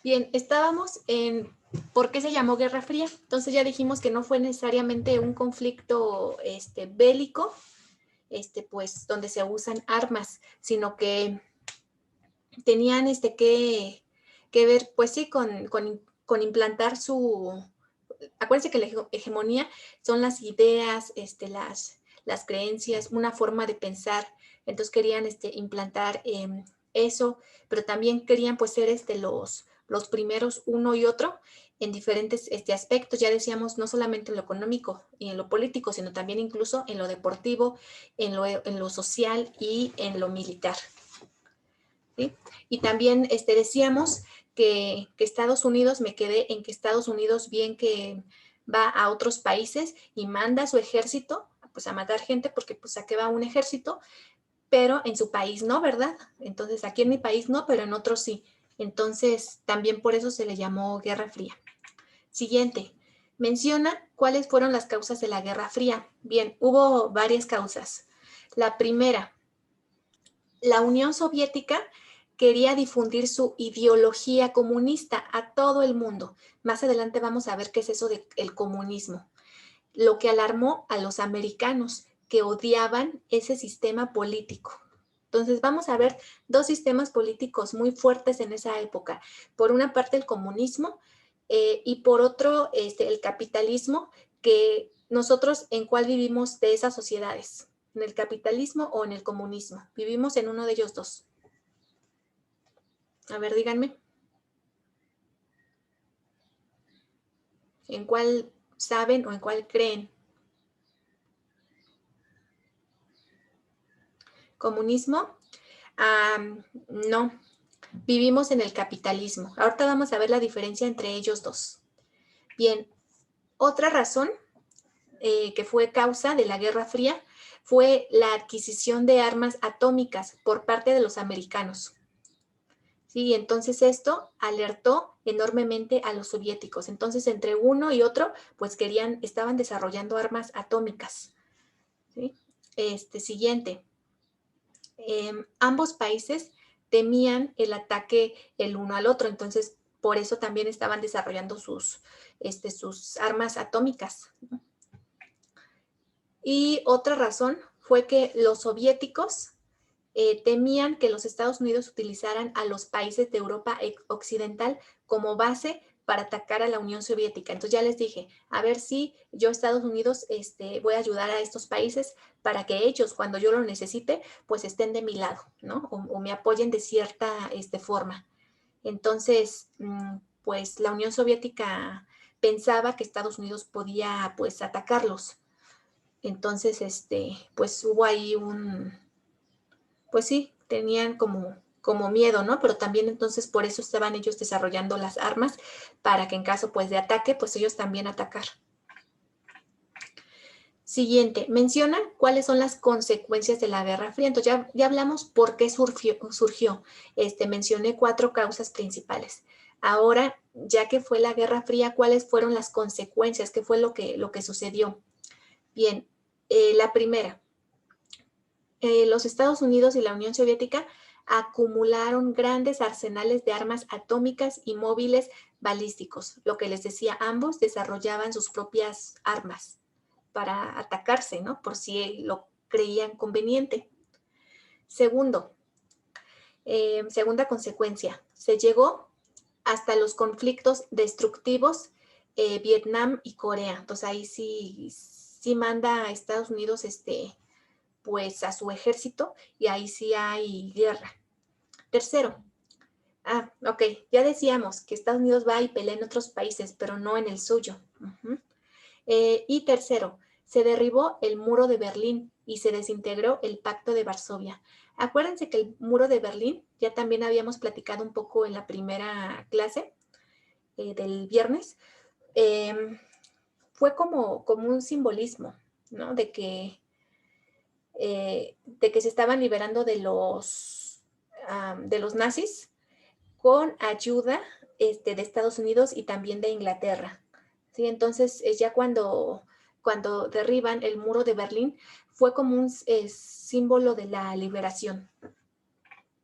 Bien, estábamos en por qué se llamó Guerra Fría. Entonces ya dijimos que no fue necesariamente un conflicto bélico, pues donde se usan armas, sino que tenían que ver, pues sí, con implantar su... Acuérdense que la hegemonía son las ideas, las creencias, una forma de pensar. Entonces querían implantar eso, pero también querían pues ser los primeros uno y otro en diferentes aspectos. Ya decíamos, no solamente en lo económico y en lo político, sino también incluso en lo deportivo, en lo social y en lo militar. ¿Sí? Y también decíamos que Estados Unidos, me quedé en que Estados Unidos bien que va a otros países y manda a su ejército pues a matar gente porque pues a qué va un ejército, pero en su país no, ¿verdad? Entonces aquí en mi país no, pero en otros sí. Entonces también por eso se le llamó Guerra Fría. Siguiente, menciona cuáles fueron las causas de la Guerra Fría. Bien, hubo varias causas. La primera, la Unión Soviética quería difundir su ideología comunista a todo el mundo. Más adelante vamos a ver qué es eso del comunismo, lo que alarmó a los americanos que odiaban ese sistema político. Entonces vamos a ver dos sistemas políticos muy fuertes en esa época. Por una parte el comunismo y por otro el capitalismo, que nosotros en cuál vivimos de esas sociedades, en el capitalismo o en el comunismo. Vivimos en uno de ellos dos. A ver, díganme, ¿en cuál saben o en cuál creen? ¿Comunismo? No, vivimos en el capitalismo. Ahorita vamos a ver la diferencia entre ellos dos. Bien, otra razón que fue causa de la Guerra Fría fue la adquisición de armas atómicas por parte de los americanos. Sí, entonces esto alertó enormemente a los soviéticos. Entonces, entre uno y otro, pues estaban desarrollando armas atómicas. ¿Sí? Siguiente. Ambos países temían el ataque el uno al otro, entonces por eso también estaban desarrollando sus armas atómicas. Y otra razón fue que los soviéticos temían que los Estados Unidos utilizaran a los países de Europa Occidental como base para atacar a la Unión Soviética. Entonces ya les dije, a ver si yo Estados Unidos voy a ayudar a estos países para que ellos, cuando yo lo necesite, pues estén de mi lado, ¿no? O me apoyen de cierta forma. Entonces, pues la Unión Soviética pensaba que Estados Unidos podía, pues, atacarlos. Entonces, pues hubo ahí pues sí, tenían como miedo, ¿no? Pero también entonces por eso estaban ellos desarrollando las armas para que en caso pues de ataque, pues ellos también atacar. Siguiente, menciona cuáles son las consecuencias de la Guerra Fría. Entonces ya hablamos por qué surgió. Mencioné 4 causas principales. Ahora, ya que fue la Guerra Fría, ¿cuáles fueron las consecuencias? ¿Qué fue lo que sucedió? Bien, la primera, los Estados Unidos y la Unión Soviética acumularon grandes arsenales de armas atómicas y móviles balísticos. Lo que les decía, ambos desarrollaban sus propias armas para atacarse, ¿no? Por si lo creían conveniente. Segundo, segunda consecuencia, se llegó hasta los conflictos destructivos Vietnam y Corea. Entonces ahí sí manda a Estados Unidos pues a su ejército y ahí sí hay guerra. Tercero, ok, ya decíamos que Estados Unidos va y pelea en otros países, pero no en el suyo. Y tercero, se derribó el muro de Berlín y se desintegró el Pacto de Varsovia. Acuérdense que el muro de Berlín, ya también habíamos platicado un poco en la primera clase del viernes, fue como un simbolismo, ¿no? De que se estaban liberando de los nazis con ayuda de Estados Unidos y también de Inglaterra. ¿Sí? Entonces, ya cuando derriban el muro de Berlín, fue como un símbolo de la liberación,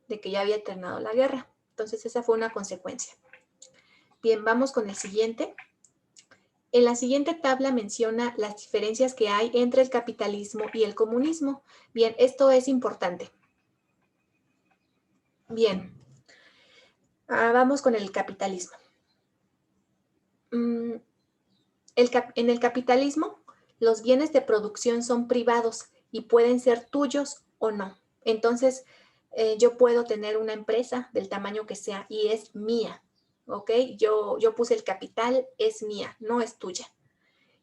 de que ya había terminado la guerra. Entonces, esa fue una consecuencia. Bien, vamos con el siguiente. En la siguiente tabla menciona las diferencias que hay entre el capitalismo y el comunismo. Bien, esto es importante. Bien, vamos con el capitalismo. En el capitalismo, los bienes de producción son privados y pueden ser tuyos o no. Entonces, yo puedo tener una empresa del tamaño que sea y es mía, ¿ok? Yo puse el capital, es mía, no es tuya.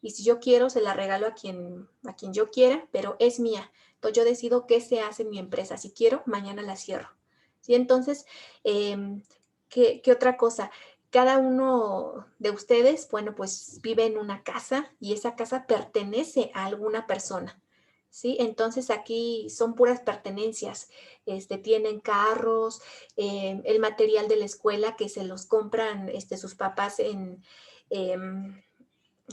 Y si yo quiero, se la regalo a quien yo quiera, pero es mía. Entonces, yo decido qué se hace en mi empresa. Si quiero, mañana la cierro. ¿Sí? Entonces, ¿qué otra cosa? Cada uno de ustedes, bueno, pues vive en una casa y esa casa pertenece a alguna persona. ¿Sí? Entonces aquí son puras pertenencias. Tienen carros, el material de la escuela que se los compran sus papás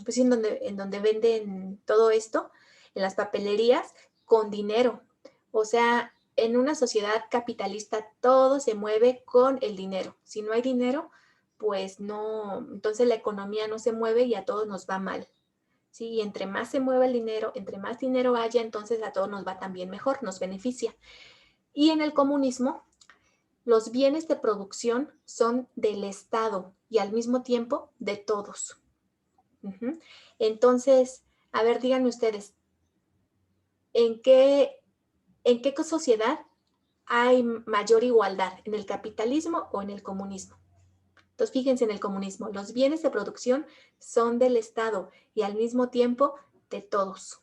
pues en donde venden todo esto, en las papelerías, con dinero. O sea, en una sociedad capitalista todo se mueve con el dinero. Si no hay dinero, pues no, entonces la economía no se mueve y a todos nos va mal. ¿Sí? Y entre más se mueva el dinero, entre más dinero haya, entonces a todos nos va también mejor, nos beneficia. Y en el comunismo, los bienes de producción son del Estado y al mismo tiempo de todos. Entonces, a ver, díganme ustedes, ¿en qué sociedad hay mayor igualdad? ¿En el capitalismo o en el comunismo? Entonces, fíjense en el comunismo, los bienes de producción son del Estado y al mismo tiempo de todos.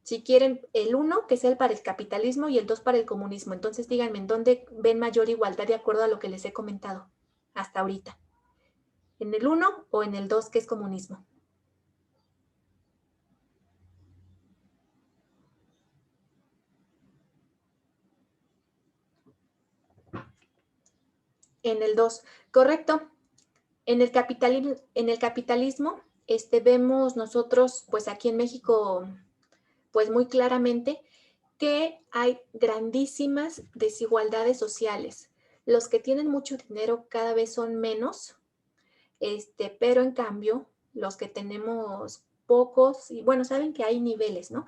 Si quieren el 1, que sea el para el capitalismo y el 2 para el comunismo. Entonces, díganme, ¿en dónde ven mayor igualdad de acuerdo a lo que les he comentado hasta ahorita? ¿En el 1 o en el 2, que es comunismo? En el 2, correcto. En el capitalismo, vemos nosotros, pues aquí en México, pues muy claramente que hay grandísimas desigualdades sociales. Los que tienen mucho dinero cada vez son menos, pero en cambio, los que tenemos pocos, y bueno, saben que hay niveles, ¿no?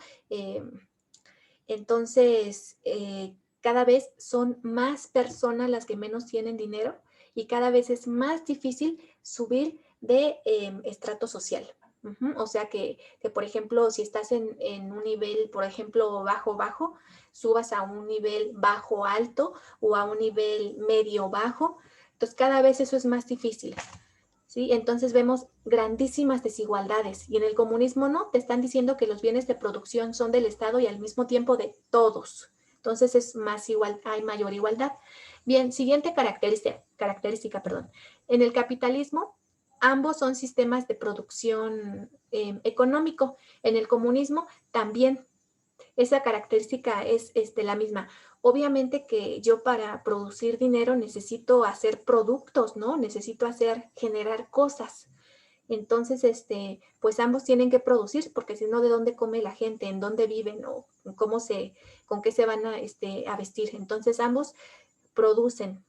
Entonces, cada vez son más personas las que menos tienen dinero y cada vez es más difícil subir de estrato social. O sea que, por ejemplo, si estás en un nivel, por ejemplo, bajo, subas a un nivel bajo-alto o a un nivel medio-bajo. Entonces, cada vez eso es más difícil. ¿Sí? Entonces vemos grandísimas desigualdades y en el comunismo no, te están diciendo que los bienes de producción son del Estado y al mismo tiempo de todos. Entonces es más igual, hay mayor igualdad. Bien, siguiente característica. En el capitalismo, ambos son sistemas de producción económico. En el comunismo también esa característica es la misma. Obviamente que yo para producir dinero necesito hacer productos, ¿no? Necesito generar cosas. Entonces, pues ambos tienen que producir, porque si no, ¿de dónde come la gente? ¿En dónde viven? ¿O con qué se van a vestir? Entonces, ambos producen.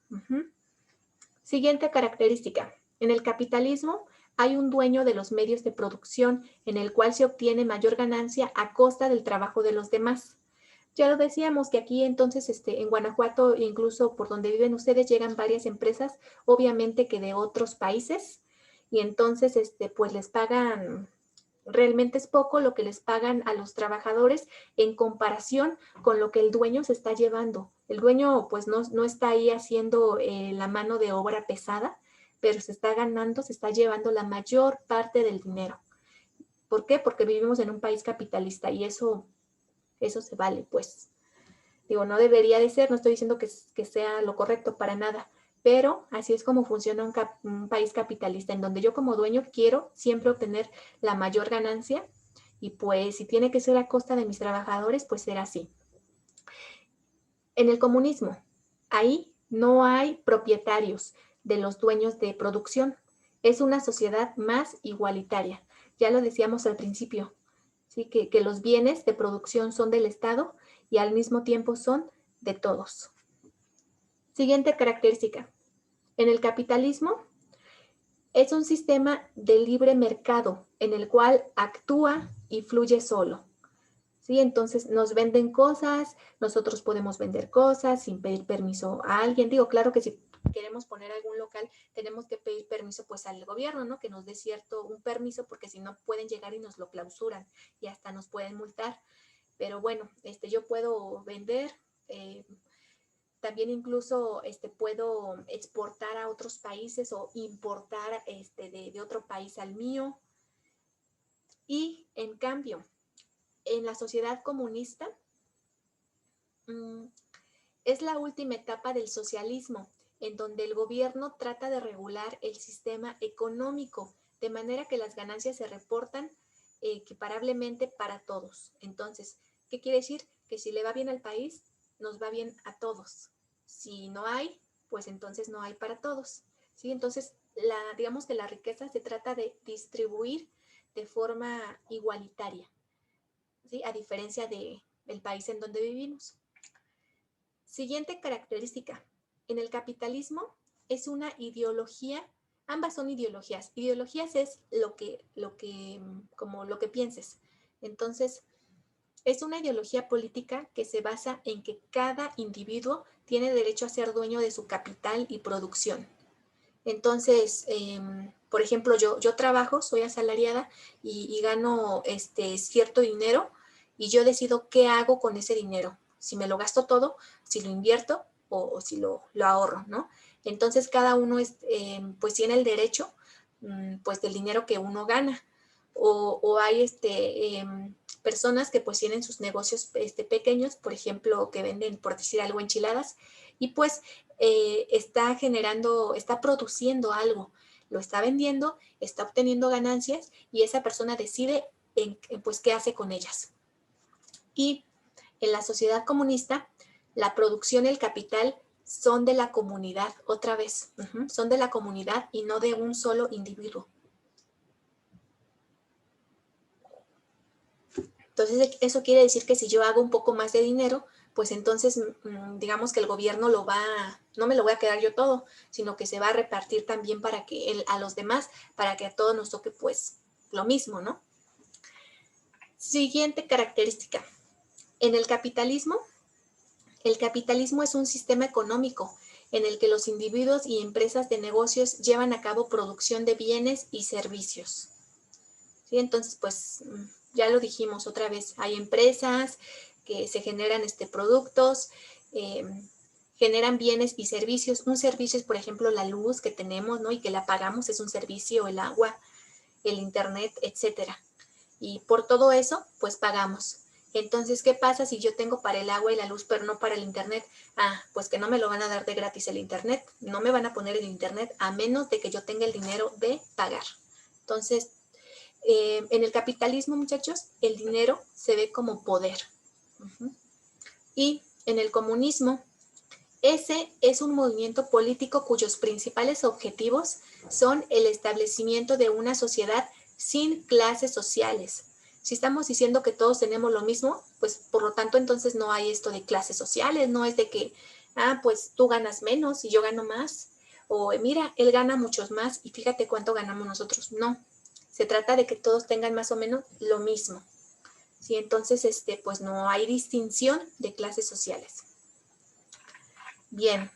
Siguiente característica. En el capitalismo hay un dueño de los medios de producción en el cual se obtiene mayor ganancia a costa del trabajo de los demás. Ya lo decíamos que aquí entonces en Guanajuato, incluso por donde viven ustedes, llegan varias empresas, obviamente que de otros países, y entonces pues les pagan, realmente es poco lo que les pagan a los trabajadores en comparación con lo que el dueño se está llevando. El dueño pues no está ahí haciendo la mano de obra pesada, pero se está ganando, se está llevando la mayor parte del dinero. ¿Por qué? Porque vivimos en un país capitalista y eso se vale, pues. Digo, no debería de ser, no estoy diciendo que sea lo correcto para nada, pero así es como funciona un país capitalista, en donde yo como dueño quiero siempre obtener la mayor ganancia y pues si tiene que ser a costa de mis trabajadores, pues será así. En el comunismo, ahí no hay propietarios de los dueños de producción. Es una sociedad más igualitaria. Ya lo decíamos al principio, ¿sí? Que los bienes de producción son del Estado y al mismo tiempo son de todos. Siguiente característica. En el capitalismo es un sistema de libre mercado en el cual actúa y fluye solo. ¿Sí? Entonces nos venden cosas, nosotros podemos vender cosas sin pedir permiso a alguien. Digo, claro que si queremos poner algún local, tenemos que pedir permiso pues al gobierno, ¿no? Que nos dé un permiso, porque si no pueden llegar y nos lo clausuran y hasta nos pueden multar. Pero bueno, yo puedo vender, también incluso puedo exportar a otros países o importar de otro país al mío. Y en cambio, en la sociedad comunista, es la última etapa del socialismo, en donde el gobierno trata de regular el sistema económico, de manera que las ganancias se reportan equiparablemente para todos. Entonces, ¿qué quiere decir? Que si le va bien al país, nos va bien a todos. Si no hay, pues entonces no hay para todos. ¿Sí? Entonces, digamos que la riqueza se trata de distribuir de forma igualitaria, ¿sí? A diferencia del país en donde vivimos. Siguiente característica. En el capitalismo es una ideología, ambas son ideologías. Ideologías es como lo que pienses. Entonces, es una ideología política que se basa en que cada individuo tiene derecho a ser dueño de su capital y producción. Entonces, por ejemplo, yo trabajo, soy asalariada y gano cierto dinero, y yo decido qué hago con ese dinero. Si me lo gasto todo, si lo invierto o si lo ahorro, ¿no? Entonces, cada uno pues tiene el derecho pues del dinero que uno gana. O hay personas que pues tienen sus negocios pequeños, por ejemplo, que venden, por decir algo, enchiladas, y pues está produciendo algo, lo está vendiendo, está obteniendo ganancias, y esa persona decide pues qué hace con ellas. Y en la sociedad comunista, la producción y el capital son de la comunidad, otra vez, son de la comunidad y no de un solo individuo. Entonces, eso quiere decir que si yo hago un poco más de dinero, pues entonces digamos que el gobierno no me lo voy a quedar yo todo, sino que se va a repartir también a los demás, para que a todos nos toque pues lo mismo, ¿no? Siguiente característica. En el capitalismo es un sistema económico en el que los individuos y empresas de negocios llevan a cabo producción de bienes y servicios. ¿Sí? Entonces, pues ya lo dijimos otra vez, hay empresas que se generan productos, generan bienes y servicios. Un servicio es, por ejemplo, la luz que tenemos, ¿no? Y que la pagamos, es un servicio, el agua, el internet, etcétera. Y por todo eso, pues pagamos. Entonces, ¿qué pasa si yo tengo para el agua y la luz, pero no para el internet? Pues que no me lo van a dar de gratis el internet, no me van a poner el internet a menos de que yo tenga el dinero de pagar. Entonces, en el capitalismo, muchachos, el dinero se ve como poder. Y en el comunismo, ese es un movimiento político cuyos principales objetivos son el establecimiento de una sociedad sin clases sociales. Si estamos diciendo que todos tenemos lo mismo, pues por lo tanto entonces no hay esto de clases sociales, no es de que, pues tú ganas menos y yo gano más, o mira, él gana muchos más y fíjate cuánto ganamos nosotros. No, se trata de que todos tengan más o menos lo mismo. ¿Sí? Entonces, pues no hay distinción de clases sociales. Bien,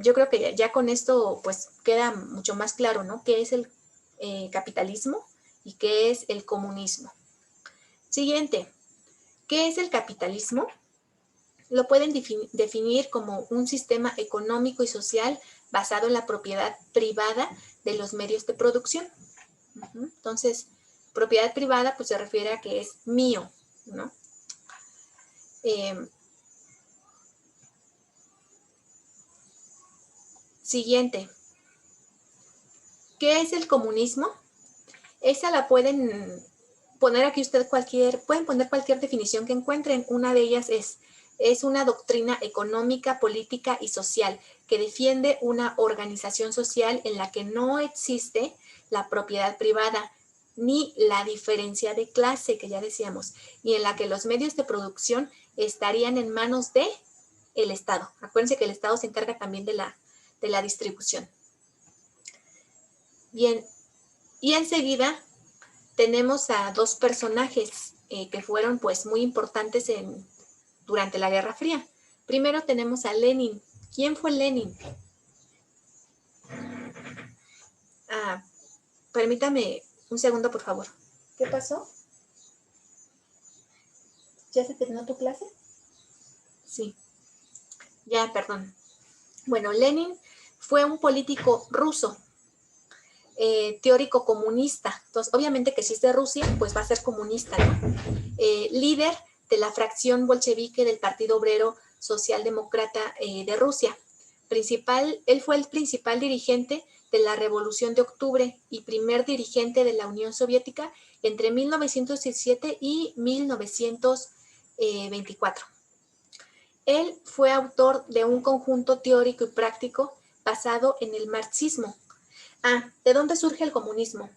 yo creo que ya con esto pues queda mucho más claro, ¿no? ¿Qué es el capitalismo y qué es el comunismo? Siguiente, ¿qué es el capitalismo? Lo pueden definir como un sistema económico y social basado en la propiedad privada de los medios de producción. Entonces, propiedad privada pues se refiere a que es mío, ¿no? Siguiente, ¿qué es el comunismo? Esa la pueden poner aquí usted pueden poner cualquier definición que encuentren. Una de ellas es una doctrina económica, política y social que defiende una organización social en la que no existe la propiedad privada ni la diferencia de clase, que ya decíamos, y en la que los medios de producción estarían en manos del Estado. Acuérdense que el Estado se encarga también de de la distribución. Bien, y enseguida tenemos a dos personajes que fueron pues muy importantes durante la Guerra Fría. Primero tenemos a Lenin. ¿Quién fue Lenin? Permítame un segundo, por favor. ¿Qué pasó? ¿Ya se terminó tu clase? Sí. Ya, perdón. Bueno, Lenin fue un político ruso, teórico comunista. Entonces, obviamente que si es de Rusia, pues va a ser comunista, ¿no? Líder de la fracción bolchevique del Partido Obrero Socialdemócrata de Rusia. Él fue el principal dirigente de la Revolución de Octubre y primer dirigente de la Unión Soviética entre 1917 y 1924. Él fue autor de un conjunto teórico y práctico basado en el marxismo. ¿De dónde surge el comunismo?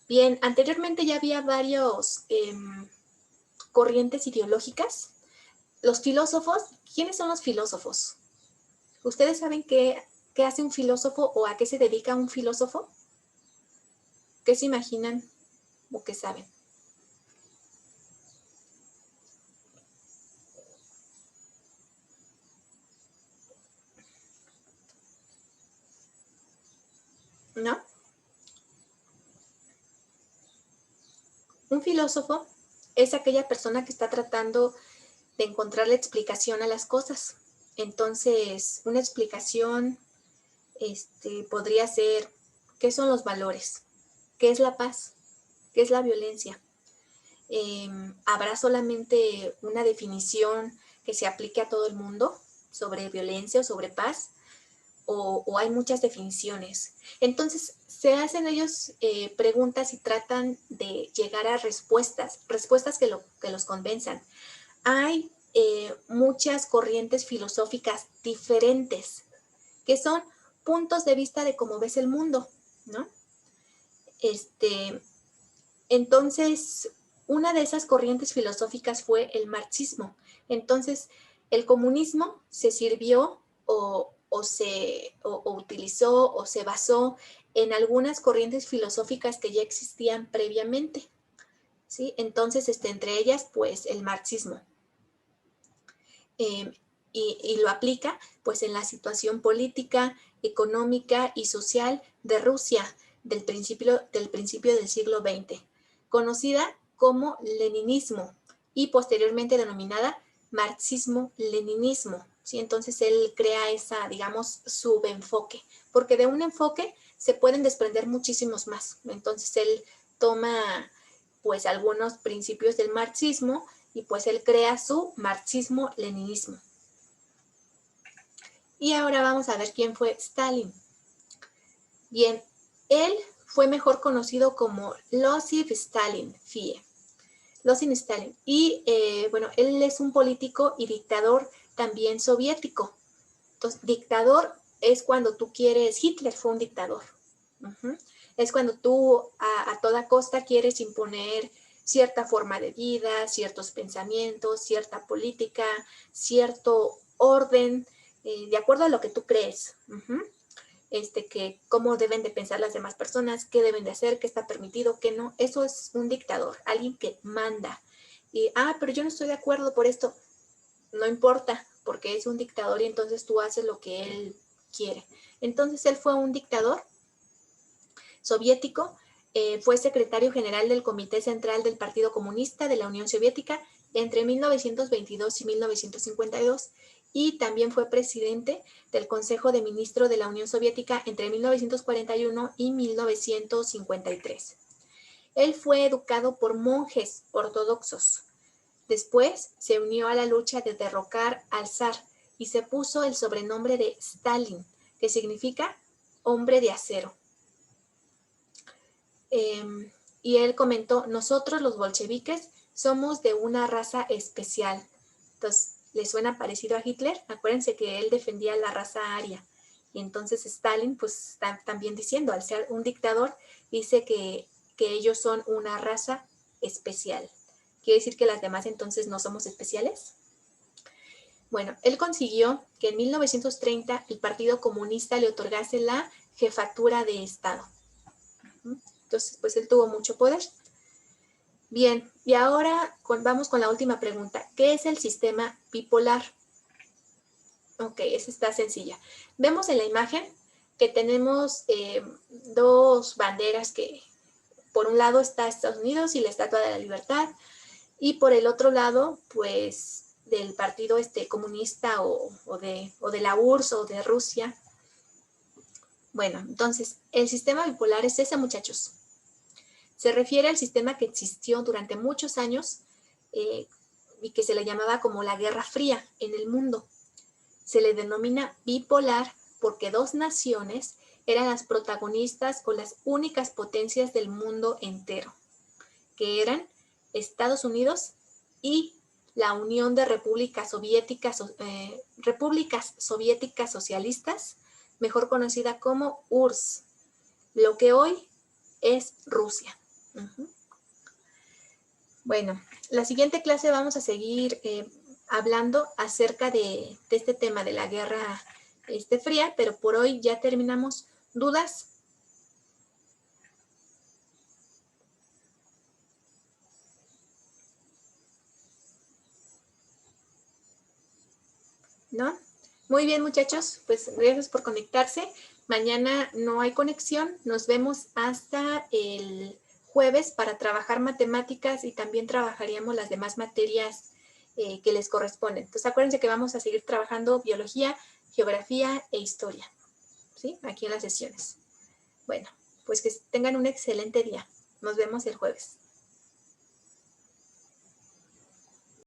Bien, anteriormente ya había varios corrientes ideológicas. Los filósofos, ¿quiénes son los filósofos? ¿Ustedes saben qué hace un filósofo o a qué se dedica un filósofo? ¿Qué se imaginan o qué saben? ¿No? Un filósofo es aquella persona que está tratando de encontrar la explicación a las cosas. Entonces, una explicación podría ser qué son los valores, qué es la paz, qué es la violencia. ¿Habrá solamente una definición que se aplique a todo el mundo sobre violencia o sobre paz? ¿O hay muchas definiciones? Entonces, se hacen ellos preguntas y tratan de llegar a respuestas que los convenzan. Hay muchas corrientes filosóficas diferentes, que son puntos de vista de cómo ves el mundo, ¿no? Entonces, una de esas corrientes filosóficas fue el marxismo. Entonces, el comunismo se sirvió o utilizó o se basó en algunas corrientes filosóficas que ya existían previamente, ¿sí? Entonces, entre ellas, pues, el marxismo. Y lo aplica, pues, en la situación política, económica y social de Rusia del principio del siglo XX, conocida como leninismo y posteriormente denominada marxismo-leninismo, ¿sí? Entonces él crea esa, digamos, subenfoque, porque de un enfoque se pueden desprender muchísimos más. Entonces él toma, pues, algunos principios del marxismo y pues él crea su marxismo-leninismo. Y ahora vamos a ver quién fue Stalin. Bien, él fue mejor conocido como Losif Stalin, FIE. Losif Stalin. Y bueno, él es un político y dictador también soviético. Entonces, dictador es cuando tú quieres, Hitler fue un dictador. Es cuando tú a toda costa quieres imponer cierta forma de vida, ciertos pensamientos, cierta política, cierto orden, de acuerdo a lo que tú crees. Que cómo deben de pensar las demás personas, qué deben de hacer, qué está permitido, qué no. Eso es un dictador, alguien que manda. Y, pero yo no estoy de acuerdo por esto. No importa, porque es un dictador y entonces tú haces lo que él quiere. Entonces él fue un dictador soviético, fue secretario general del Comité Central del Partido Comunista de la Unión Soviética entre 1922 y 1952 y también fue presidente del Consejo de Ministros de la Unión Soviética entre 1941 y 1953. Él fue educado por monjes ortodoxos. Después se unió a la lucha de derrocar al zar y se puso el sobrenombre de Stalin, que significa hombre de acero. Y él comentó, nosotros los bolcheviques somos de una raza especial. Entonces, ¿le suena parecido a Hitler? Acuérdense que él defendía la raza aria. Y entonces Stalin, pues está también diciendo, al ser un dictador, dice que ellos son una raza especial. ¿Quiere decir que las demás entonces no somos especiales? Bueno, él consiguió que en 1930 el Partido Comunista le otorgase la jefatura de Estado. Entonces, pues él tuvo mucho poder. Bien, y ahora vamos con la última pregunta. ¿Qué es el sistema bipolar? Ok, esa está sencilla. Vemos en la imagen que tenemos dos banderas que por un lado está Estados Unidos y la Estatua de la Libertad, y por el otro lado, pues, del partido comunista o de la URSS o de Rusia. Bueno, entonces, el sistema bipolar es ese, muchachos. Se refiere al sistema que existió durante muchos años y que se le llamaba como la Guerra Fría en el mundo. Se le denomina bipolar porque dos naciones eran las protagonistas o las únicas potencias del mundo entero, que eran Estados Unidos y la Unión de Repúblicas Soviéticas Socialistas, mejor conocida como URSS, lo que hoy es Rusia. Bueno, la siguiente clase vamos a seguir hablando acerca de este tema de la Guerra Fría, pero por hoy ya terminamos. ¿Dudas? ¿No? Muy bien, muchachos, pues gracias por conectarse. Mañana no hay conexión, nos vemos hasta el jueves para trabajar matemáticas y también trabajaríamos las demás materias que les corresponden. Entonces acuérdense que vamos a seguir trabajando biología, geografía e historia, ¿sí? Aquí en las sesiones. Bueno, pues que tengan un excelente día. Nos vemos el jueves.